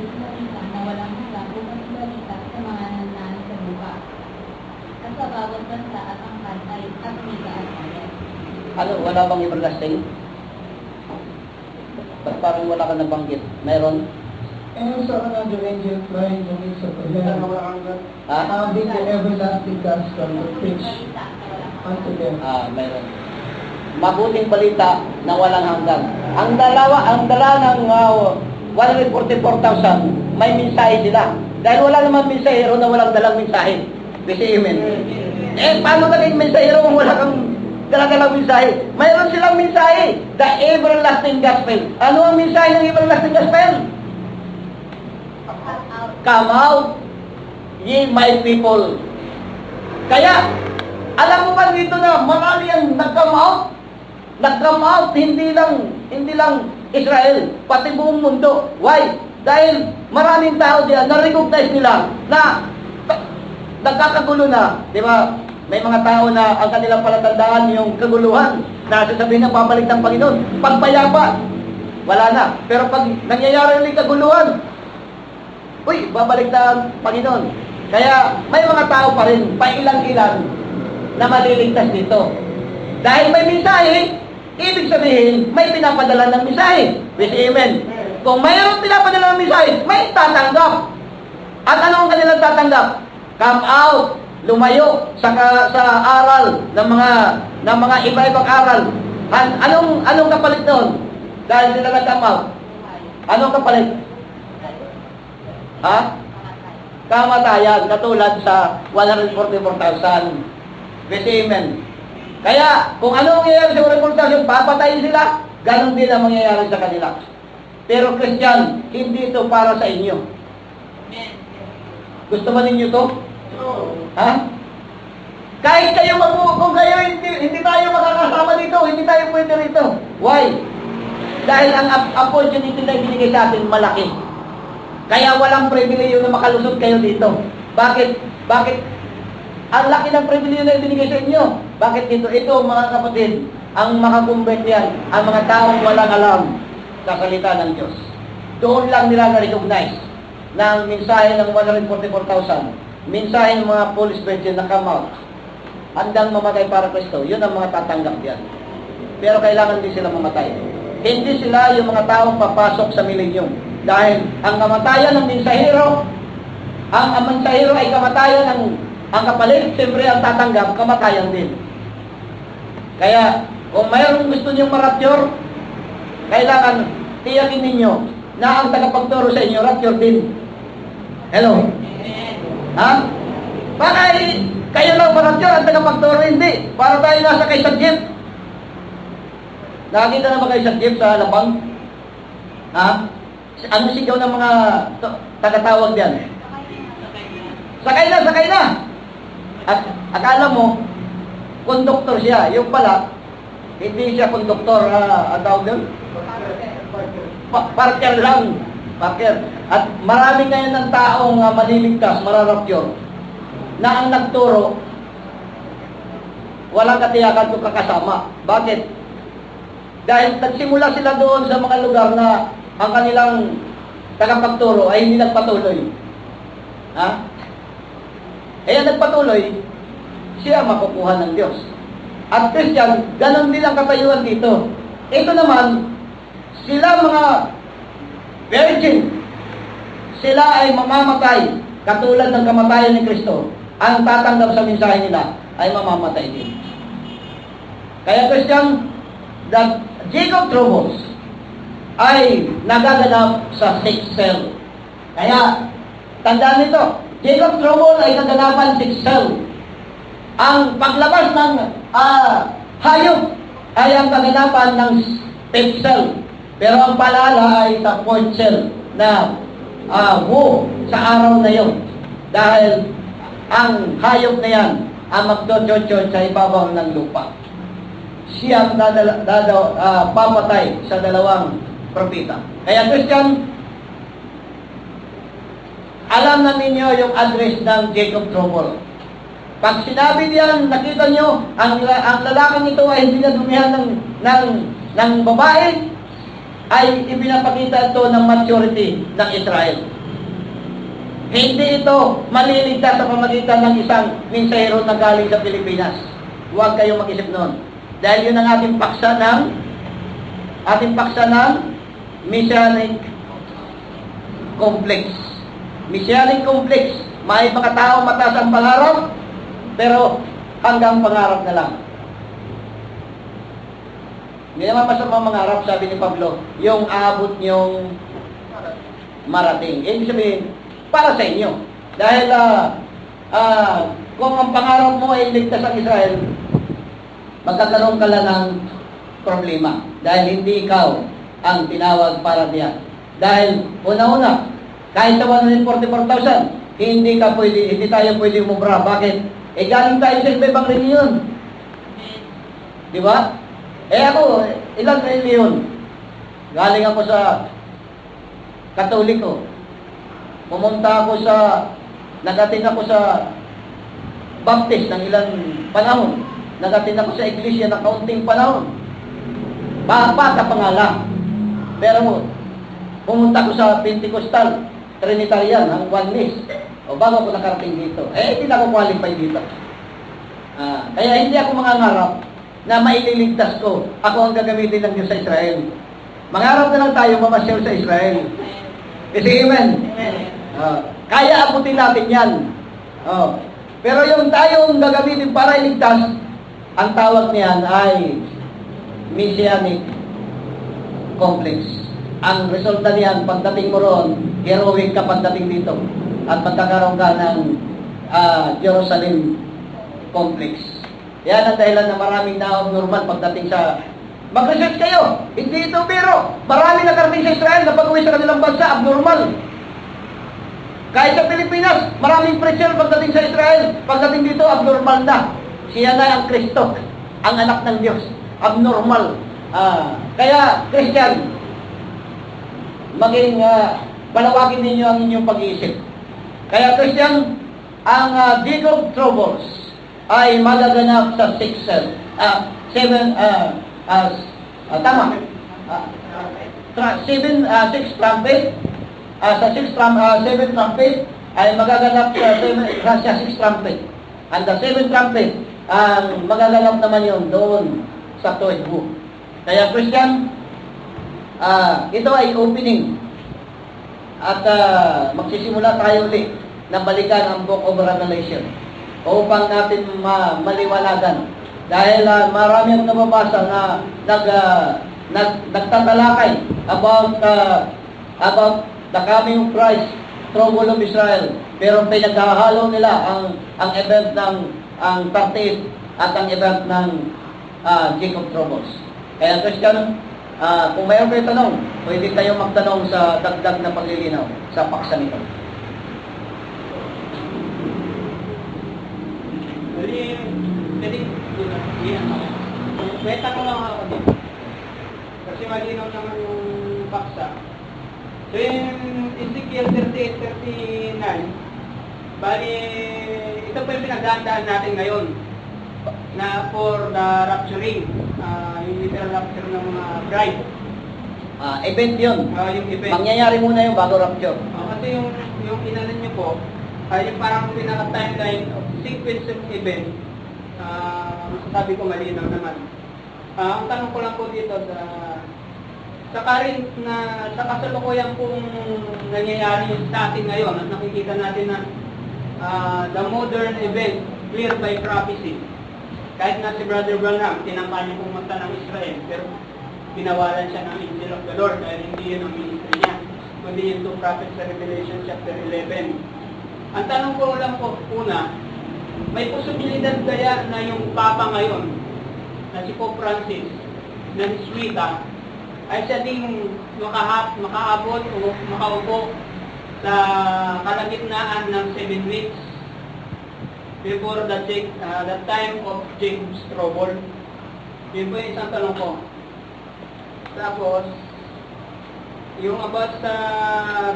balita na walang hanggang upang ibalita sa mga nananahan sa lupa. At sa bawat bansa at angkan ay Afrika at Asia. Ano, wala bang everlasting? Ba't parang wala ka nabanggit? Meron? And so another angel flying the wings of the heaven, Ha? having the everlasting gospel to preach Balita na walang hanggan. unto them. Meron. Mabuting balita na walang hanggan. Ang dala ng 144,000, may mensahe sila. Dahil wala naman mensahero na walang dalang mensahe. Kasi amen. Paano ka naging mensahero kung wala kang dala-dalang mensahe? Mayroon silang mensahe. The everlasting gospel. Ano ang mensahe ng everlasting gospel? Come out, ye my people. Kaya, alam mo ba dito na marami ang nag-come out? Nag-come out, hindi lang Israel, pati buong mundo. Why? Dahil maraming tao diyan, na-recognize nila na nagkakagulo na. Di ba? May mga tao na ang kanilang palatandaan yung kaguluhan na sasabihin na babalik ng Panginoon. Pagpayapa, wala na. Pero pag nangyayari ulit kaguluhan, uy, babalik na ang Panginoon. Kaya may mga tao pa rin, pailang-ilan, na maliligtas dito. Dahil may mensahe, ibig sabihin, may pinapadala ng mensahe. With amen. Kung mayroong pinapadala ng mensahe, may tatanggap. At ano ang kanilang tatanggap? Come out, lumayo sa aral ng mga iba-ibang aral. Anong kapalit noon? Dahil sila nag-come out. Anong kapalit? Ha? Kamatayan, katulad sa 144,000. With amen. Kaya, kung ano ang mangyayari sa 144,000, papatayin sila, ganun din ang mangyayari sa kanila. Pero Christian, hindi ito para sa inyo. Gusto ba ninyo ito? Ha? Kahit kayo kung kayo hindi tayo makakasama dito, hindi tayo pwede rito. Why? Dahil ang opportunity na ibinigay sa atin malaki. Kaya walang pribileyo na makalusot kayo dito. Bakit? Ang laki ng pribileyo na ibinigay sa inyo. Bakit dito? Ito mga kapatid, ang makakumbert yan, ang mga taong walang alam sa salita ng Diyos. Doon lang nila na-recognize na ang mensahe ng 144,000, mensahe ng mga Polish Virgin na come out, handang mamatay para Kristo, yun ang mga tatanggap yan. Pero kailangan din sila mamatay. Hindi sila yung mga taong papasok sa milenyum. Dahil ang kamatayan ng mensahero, ang mensahero ay kamatayan ang kapalit, siyempre ang tatanggap, kamatayan din. Kaya, kung mayroong gusto niyong ma-rapture, kailangan tiyakin ninyo na ang tagapagturo sa inyo, rapture din. Hello? Ha? Baka kayo lang ma-rapture, ang tagapagturo hindi. Para tayo nasa kay Sir Jeep. Nakakita na ba kayo Sir Jeep sa Labang? Ha? Ano sigaw ng mga tagatawag diyan? Sakay na! At akala mo, konduktor siya. Yung pala, hindi siya konduktor, ang tawag doon? Parker lang. Parker. At marami ngayon ng taong maliligtas, mararapyor, na ang nagturo, walang katiyakan kung kakasama. Bakit? Dahil nagsimula sila doon sa mga lugar na ang kanilang tagapagturo ay hindi nagpatuloy. Ha? Kaya nagpatuloy, siya makukuha ng Diyos. At Christian, ganon din ang katayuan dito. Ito naman, sila mga virgin, sila ay mamamatay, katulad ng kamatayan ni Kristo. Ang tatanggap sa mensahe nila ay mamamatay din. Kaya Christian, the Jacob troubles ay nagaganap sa sixth cell. Kaya, tandaan nito, Jacob trouble ay kaganapan sixth cell. Ang paglabas ng hayop ay ang kaganapan ng fifth cell. Pero ang palala ay sa fourth cell na sa araw na yon. Dahil ang hayop na yan ang magdodocho sa ibabaw ng lupa. Siya ang papatay sa dalawang propeta. Kaya Christian, alam na ninyo yung address ng Jacob trouble. Pag sinabi niyan, nakita nyo, ang lalaking ito ay hindi na dumihan ng babae, ay ipinapakita ito ng maturity ng Israel. Hindi ito maliligtas sa pamagitan ng isang mensahero na galing sa Pilipinas. Huwag kayong mag-isip noon. Dahil yun ang ating paksa ng Messianic Complex. Messianic Complex. May mga tao mataas ang pangarap, pero hanggang pangarap na lang. Hindi naman masama mangarap, sabi ni Pablo, yung aabot niyong marating. Ibig sabihin, para sa inyo. Dahil kung ang pangarap mo ay iligtas ang Israel, magkakaroon ka lang ng problema. Dahil hindi ikaw ang tinawag para diyan. Dahil una-una, kahit sa 144,000, hindi tayo pwede umubra. Bakit? Galing tayo sa ibang reliyon. Di ba? Ako, ilang reliyon? Galing ako sa Katoliko. Pumunta ako nagatin ako sa Baptist ng ilang panahon. Nagatin ako sa Iglesia ng kaunting panahon. Bata pa nga lang. Pero, pumunta ko sa Pentecostal, Trinitarian, ang Oneness. O bago ako nakarating dito. Hindi na ako qualify dito. Kaya hindi ako mangangarap na maililigtas ko. Ako ang gagamitin ng Diyos sa Israel. Mangarap na lang tayo mamasyal sa Israel. Kasi amen. Kaya abutin natin yan. Pero yung tayong gagamitin para iligtas, ang tawag niyan ay Messianic Complex. Ang resulta niyan, pagdating mo roon, heroic ka pagdating dito. At magkakaroon ka ng Jerusalem Complex. Yan ang dahilan na maraming na-abnormal pagdating sa... Mag-research kayo! Hindi ito biro! Maraming nakarating sa Israel na pag-uwi sa kanilang bansa, abnormal. Kahit sa Pilipinas, maraming preacher pagdating sa Israel, pagdating dito, abnormal na. Siya na ang Kristo, ang anak ng Diyos. Abnormal. Kaya, Christian, maging palawagin ninyo ang inyong pag-iisip. Kaya, Christian, ang Jacob Troubles ay magaganap sa 6 trumpet. Sa 7 trumpet ay magaganap sa 6 trumpet. And the 7 trumpet, magaganap naman yun doon sa third book. Kaya Christian, ito ay opening. At magsisimula tayo ulit na balikan ang Book of Revelation upang natin maliwanagan. Dahil marami ang nababasa na nagtatalakay about the coming of Christ, trouble of Israel. Pero pinaghahalo nila ang event ng ang 38 at ang event ng Jacob Troubles. Kaya Christian, kung mayroon kayo tanong, pwede tayo magtanong sa dagdag na paglilinaw sa paksa nito. May tanong lang ako dito. Kasi malinaw naman yung paksa. So yung Ezekiel 38-39, bali, ito po yung pinagdaan natin ngayon na for the rapturing, yung literal rapture ng mga bride. Event yun. Yung event. Mangyayari muna yung bago rapture. Kasi yung inanan nyo po, yung parang pinaka-timeline of sequence of event, masasabi ko malinaw naman. Ang tanong ko lang po dito, sa current na, sa kasalukuyan pong nangyayari sa atin ngayon, at nakikita natin na the modern event, clear by prophecy. Kahit na si Brother Branham, tinampanya pumunta ng Israel, pero pinawalan siya ng Angel of the Lord dahil hindi yun ang ministry niya, kundi yung 2 prophets sa Revelation chapter 11. Ang tanong ko lang po, una, may posibilidad kaya na yung Papa ngayon, na si Pope Francis, na si Swita, ay siya ding makaabot o makaupo sa kalagitnaan ng 7 weeks before the time of Jacob's trouble. Yun po yung isang tanong ko. Tapos, yung about sa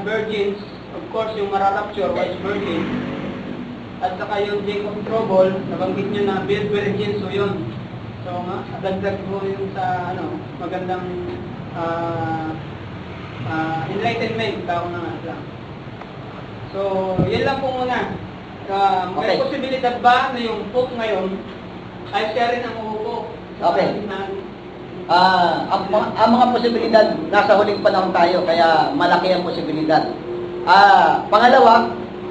virgins, of course, yung mararapture, wise virgin, at saka yung Jacob's trouble, nabanggit nyo na virgin, so yun. So, dagdag po yung sa magandang enlightenment, tawag na nga lang. So, yun lang po muna. May Okay. posibilidad ba na yung Pope ngayon ay siya rin ang uupo? Okay. Ang mga posibilidad, nasa huling panahon tayo, kaya malaki ang posibilidad. Pangalawa,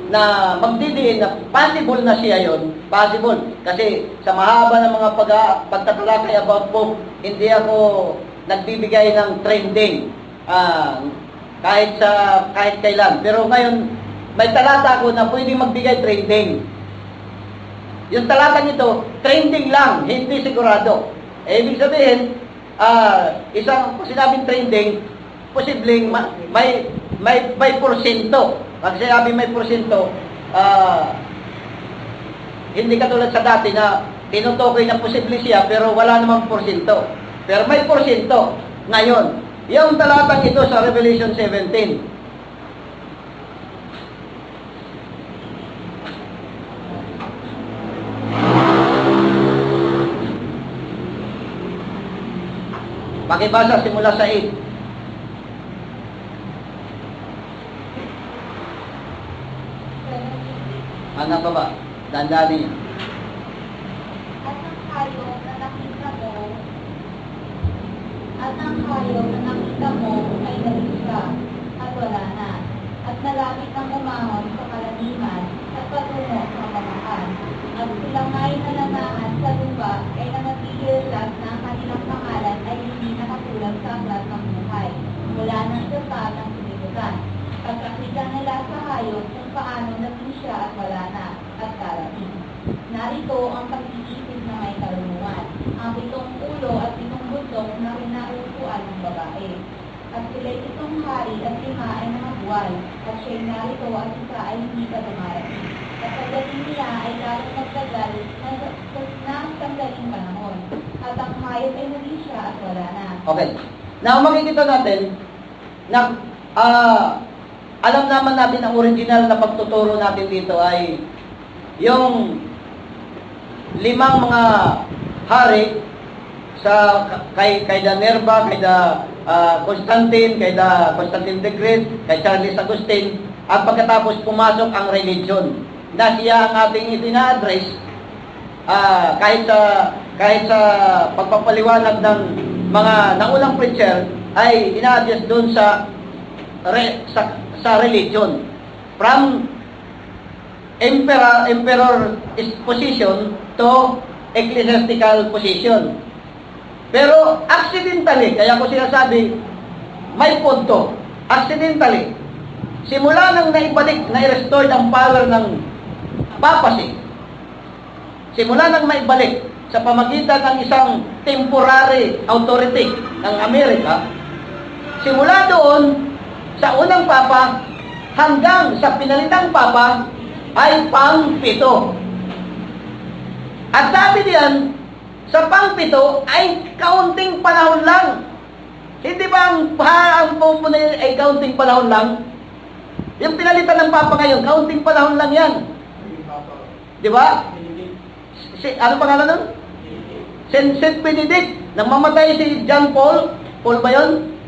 na magdidiin na possible na siya yon, possible. Kasi sa mahaba ng mga pagtatalakay about Pope, hindi ako nagbibigay ng trending kahit kailan. Pero ngayon, may talata ako na pwedeng magbigay trending. Yung talata nito, trending lang, hindi sigurado. Ibig sabihin, isang sinabing trending, posibleng may porsyento. Pag sinabi may porsyento, hindi katulad sa dati na tinutukoy na posible siya pero wala namang porsyento. Pero may porsyento. Ngayon, yung talatang ito sa Revelation 17, pakibasa simula sa 8. Ano pa ba? Dandani niya. At ang hayop na nakita mo ay nalisa at wala na. At nalapit ang umahon sa kalaniman at patungo sa kamamahan. At silang ngay nalanahan sa lupa ay nanatigilas na ang kanilang pangalan ay hindi nakatulad sa aklat ng buhay. Wala nang dapat ang sinibutan. Pagkakita nila sa hayop kung paano naging siya at wala na at darating. Narito ang pag-iisip na may karunungan, ang 7 ulo at 7 butong na kinaupuan ng babae. At sila'y 7 hari at 5 ay mga buwan, at siya'y narito at isa ay hindi pa dumarating. At pagdating niya ay lalong magtagal na tanggaling panahon. At ang hayop ay naging siya at wala na. Okay. Now, makikita natin na alam naman natin ang original na pagtuturo natin dito ay yung 5 mga hari sa kay Nerva, kay Constantine, kay Constantine the Great, kay Charles Augustine, at pagkatapos pumasok ang religion na siya ang ating itina-address kahit sa pagpapaliwanag ng mga naunang preacher ay ina-address doon sa religion from emperor position to ecclesiastical position. Pero accidentally, kaya ko sinasabi, may punto. Accidentally, simula nang na-restore ang power ng papacy, simula nang maibalik sa pamagitan ng isang temporary authority ng Amerika, simula doon sa unang papa hanggang sa pinalitang papa ay pang-7. At sabi diyan, sa pang-7 ay kaunting panahon lang. Hindi ba ang Pope na yun ay kaunting panahon lang? Yung pinalitan ng papa ngayon, kaunting panahon lang yan. Di ba? Ano pangalan nun? Saint Benedict. Nang mamatay si John Paul ba yun?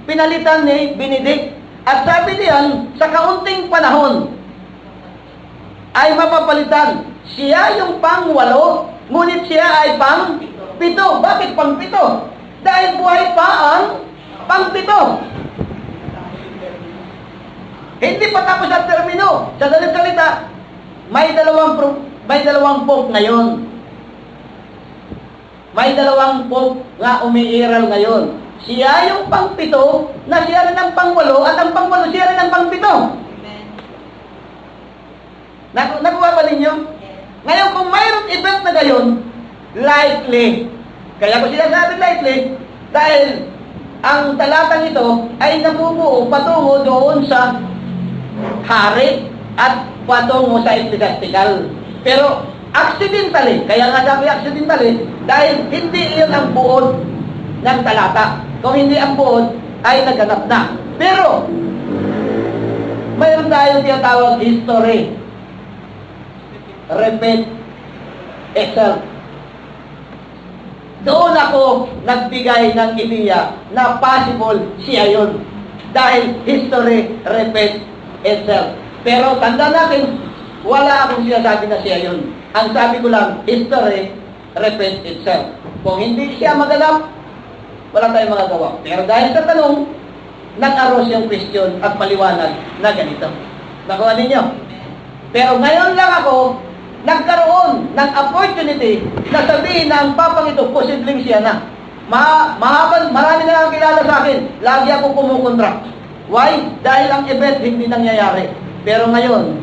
Pinalitan ni Benedict. At sabi diyan, sa kaunting panahon ay mapapalitan. Siya yung pang-8, ngunit siya ay pang-7. Bakit pang-7? Dahil buhay pa ang pang-7. Hindi pa tapos ang termino. Sa dalang salita, may dalawang pope ngayon. May 2 pope nga umiiral ngayon. Siya yung pang-7, na siya rin ang pang-8, at ang pang-8 siya rin ang pang-7. Nakuha ba ninyo? Ngayon, kung mayroong event na gayon, likely. Kaya ko sinasabi likely, dahil ang talatang ito ay nabubuo patungo doon sa hari at patungo sa ecclesiastical. Pero accidentally, kaya nga sabi accidentally, dahil hindi iyon ang buod ng talata. Kung hindi ang buod, ay naganap na. Pero, mayroon tayong tinatawag history. Repeat itself. Doon ako nagbigay ng ideya na possible siya yun. Dahil history repeats itself. Pero tanda natin, wala akong sinasabi na siya yun. Ang sabi ko lang, history repeats itself. Kung hindi siya maganap, wala tayong magagawa. Pero dahil sa tanong, nag-aros yung question at maliwanag na ganito. Nakuha ninyo? Pero ngayon lang ako, nagkaroon ng opportunity na sabihin na ang papang ito, posibleng siya na. Marami na lang kilala sa akin. Lagi ako kumukontra. Why? Dahil ang event hindi nangyayari. Pero ngayon,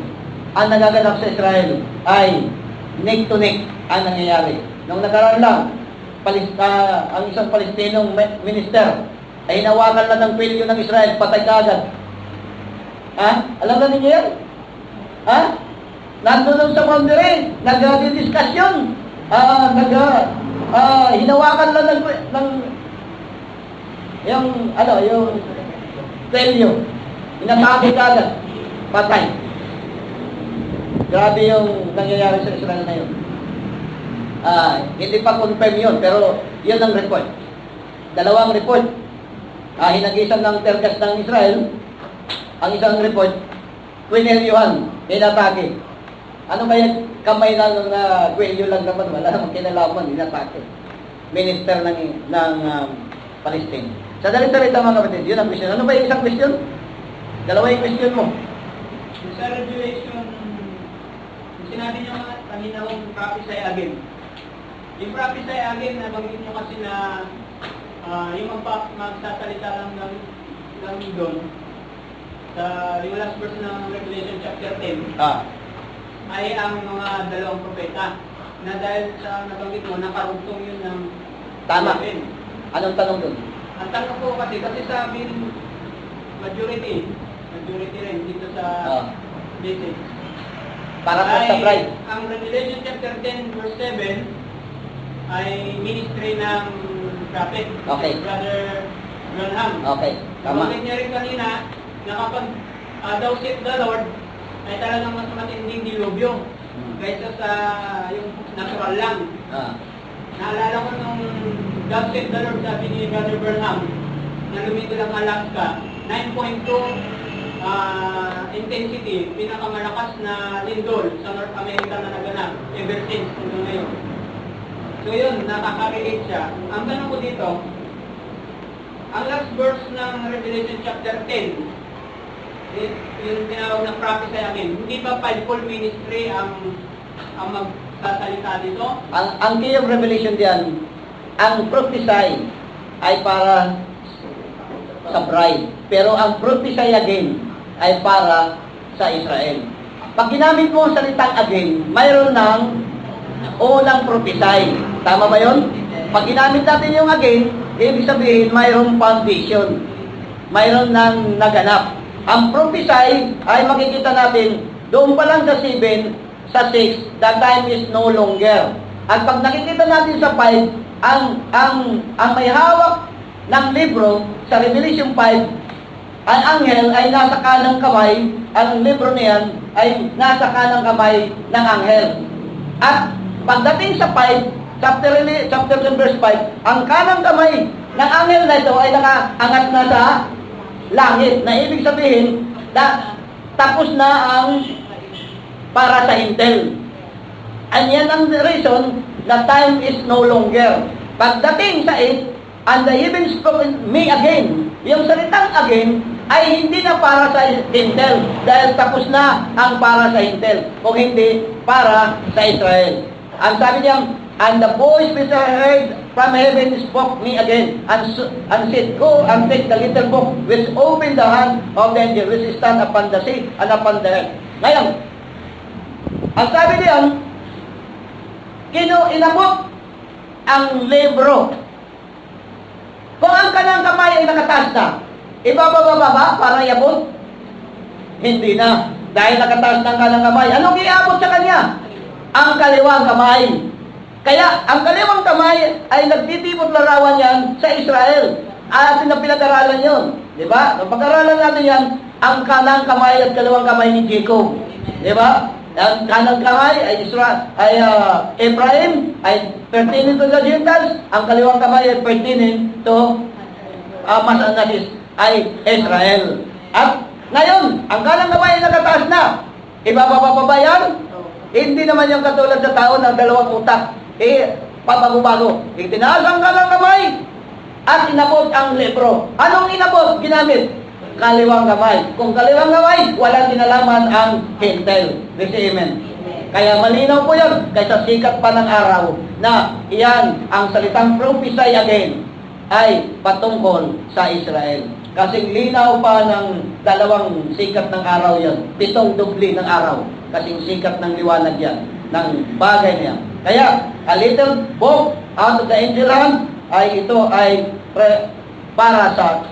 ang nagaganap sa Israel ay neck to neck ang nangyayari. Nung nagkaroon lang, ang isang Palestinong minister ay hinawakan lang ng pilyo ng Israel, patay kaagad. Ha? Alam na ninyo yan? Ha? Nandun sa boundary, nag-discussion, hinawakan lang ng yung pilyo, inatake kaagad, patay. Grabe yung nangyayari sa Israel na yun. Hindi pa confirm yun, pero yun ang report. Dalawang report. Hinagisan ng tergas ng Israel, ang isang report, kwinelyuhan, inatake. Ano ba yung kamay lang na kwelyo lang naman, wala namang kinalaman, inatake. Minister ng Palestine. Sa dalit-salita mga kapatid, yun ang question. Ano ba yung isang question? Dalawa yung question mo. Sa regulation, sinabi niyo nga kanina kong prophesy again. Yung prophesy again, nabanggit niyo kasi na yung magsasalita lang ng doon sa yung last verse ng Revelation chapter 10 ay ang mga dalawang propeta na dahil sa nabanggit mo, nakarugtong yun ng Tama. 11. Anong tanong doon? Ang tanong ko kasi sabi majority rin dito sa basic. Para sa bride. Ang Revelation chapter 10 verse 7 ay ministry ng prophet, Okay. Brother Branham. Okay, tama. Nabanggit niya rin kanina na kapag daw said the Lord ay talagang mas matinding dilubyo kaysa sa yung natural lang. Naalala ko nung God said the Lord, sabi ni Brother Branham na lumito lang Alaska, 9.2 intensity, pinakamalakas na lindol sa North America na naganap ever since hanggang ngayon. So yun, nakaka-relate siya. Ang tanong ko dito, ang last verse ng Revelation chapter 10, yung tinawag na prophesy again, hindi ba fivefold ministry ang magsasalita dito? Ang key of revelation diyan, ang prophesy ay para sa bride. Pero ang prophesy again ay para sa Israel. Pag ginamit mo ang salitang again, mayroon ng unang prophesy. Tama ba yun? Pag ginamit natin yung again, ibig sabihin mayroong foundation. Mayroon ng naganap. Ang prophesy ay makikita natin doon pa lang sa 7, sa 6, the time is no longer. At pag nakikita natin sa 5, ang may hawak ng libro sa Revelation 5, ang anghel ay nasa kanang kamay, ang libro niyan ay nasa kanang kamay ng anghel. At pagdating sa 5, chapter 10 verse 5, ang kanang kamay ng anghel na ito ay nakaangat na sa langit, na ibig sabihin na tapos na ang para sa hintel. And yan ang reason na time is no longer. Pagdating sa 8, and the heavens spoke me again. Yung salitang again ay hindi na para sa hintel, dahil tapos na ang para sa hintel, kung hindi para sa Israel. Ang sabi niya, and the voice which I heard from heaven spoke me again, and said, go and take the little book, which opened the hand of the angel, which stand upon the sea and upon the earth. Ngayon, ang sabi niyan, inabot ang libro. Kung ang kanang kamay ay nakataas na, ibababa ba para iabot? Hindi na. Dahil nakataas ng kanang kamay, anong iabot sa kanya? Ang kaliwang kamay. Kaya, ang kaliwang kamay ay nagtitipot larawan yan sa Israel. Atin na pinag-aralan yun. Diba? Nung pag-aralan natin yan, ang kanang kamay at kaliwang kamay ni Jacob. Diba? Ang kanang kamay ay Ephraim, ay pertaining to the Gentiles. Ang kaliwang kamay ay pertaining to Manasseh, ay Israel. At ngayon, ang kanang kamay ay nakataas na. Ibababa ba yan? Hindi naman yung katulad sa tao ng dalawang utak. Pabago-bago. Itinaas ang kanang kamay at inabot ang libro. Anong inabot? Ginamit? Kaliwang kamay. Kung kaliwang kamay, walang kinalaman ang hintel. Say amen. Kaya malinaw po yun, kaysa sikat pa ng araw, na iyan ang salitang prophesy again ay patungkol sa Israel. Kasing linaw pa ng dalawang sikat ng araw yan, 7 dubli ng araw, kasing sikat ng liwanag yan, ng bagay niya. Kaya, a little book out of the angel hand, ay ito ay para sa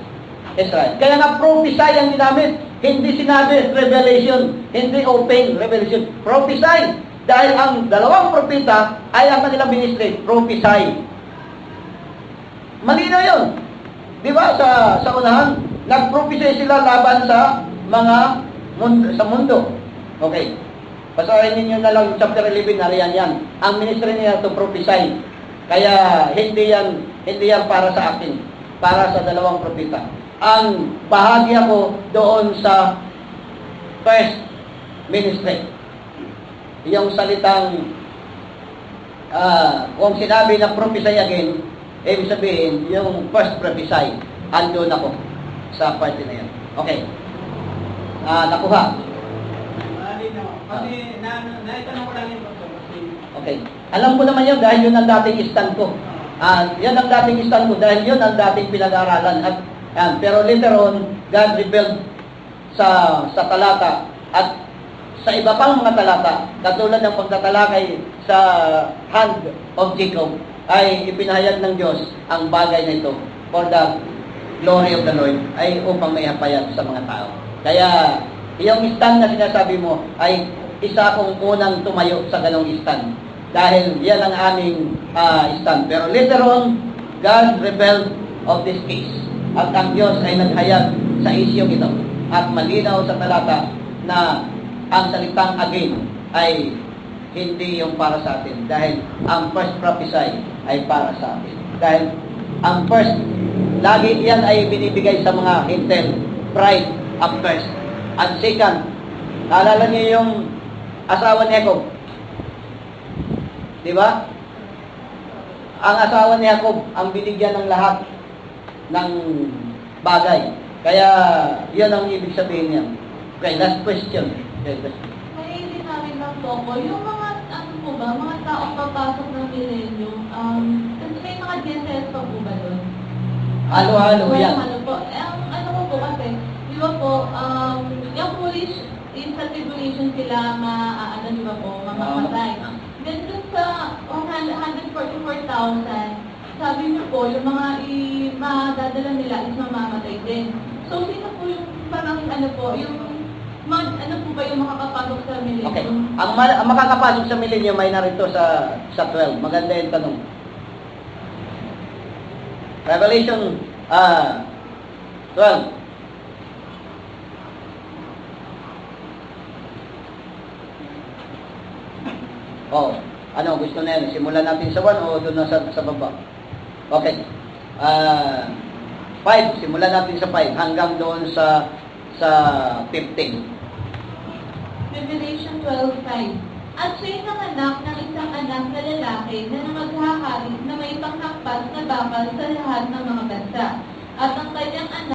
Israel. Kaya nga prophesy ang ginamit. Hindi sinabi revelation, hindi open revelation. Prophesy. Dahil ang dalawang propeta ay ang kanilang ministry. Prophesy. Malinaw yun. Di ba sa unahan, nag-prophesy sila laban sa mga mundo. Okay. Basahin ninyo na lang chapter 11, nariyan yan. Ang ministry niya to prophesy. Kaya hindi yan para sa akin. Para sa dalawang propeta. Ang bahagi ako doon sa first ministry. Yung salitang kung sinabi na prophesy again, ibig sabihin, yung first prophesy, andun ako sa party na yan. Okay. Nakuha. Kasi naitanong ko lang yun. Okay. Alam ko naman yun dahil yun ang dating stand ko. Yan ang dating stand ko dahil yun ang dating pinag-aaralan. Pero later on, God revealed sa talata at sa iba pang mga talata, katulad ng pagtatalakay sa hand of Jacob, ay ipinahayag ng Diyos ang bagay na ito for the glory of the Lord, ay upang maihapayag sa mga tao. Kaya, yung stand na sinasabi mo ay isa akong unang tumayo sa ganong stand. Dahil yan ang aming stand. Pero later on, God revealed of this case. At ang Diyos ay naghayag sa isyong ito. At malinaw sa talata na ang salitang again ay hindi yung para sa atin. Dahil ang first prophesy ay para sa atin. Dahil ang first, lagi yan ay binibigay sa mga hintel, pride at first. At second, naalala niyo yung asawa ni Jacob. Di ba? Ang asawa ni Jacob ang binigyan ng lahat ng bagay. Kaya, yan ang ibig sabihin niya. Okay, last question. May namin lang po ko, yung mga, mga taong papasok ng millennium, kasi may mga Gentiles pa po ba doon? Halo-halo yan. Ano po kasi, di ba po, yung foolish, in sa tribulation sila, di ba po, mamamatay. Then dun sa 144,000, sabi niyo po, yung mga madadala nila is mamamatay din. So, sino po yung parang yung po ba yung makakapasok sa millennium? Okay. Ang makakapasok sa millennium ay narito sa 12. Maganda yung tanong. Revelation 12. Gusto na yan? Simulan natin sa 1 o doon na sa baba? Okay. 5. Simulan natin sa 5 hanggang doon sa 15. Revelation 12:5. At siya'y nanganak ng isang anak na lalaki na maghahari na may panghakpas na bakal sa lahat ng mga bansa. At ang kanyang anak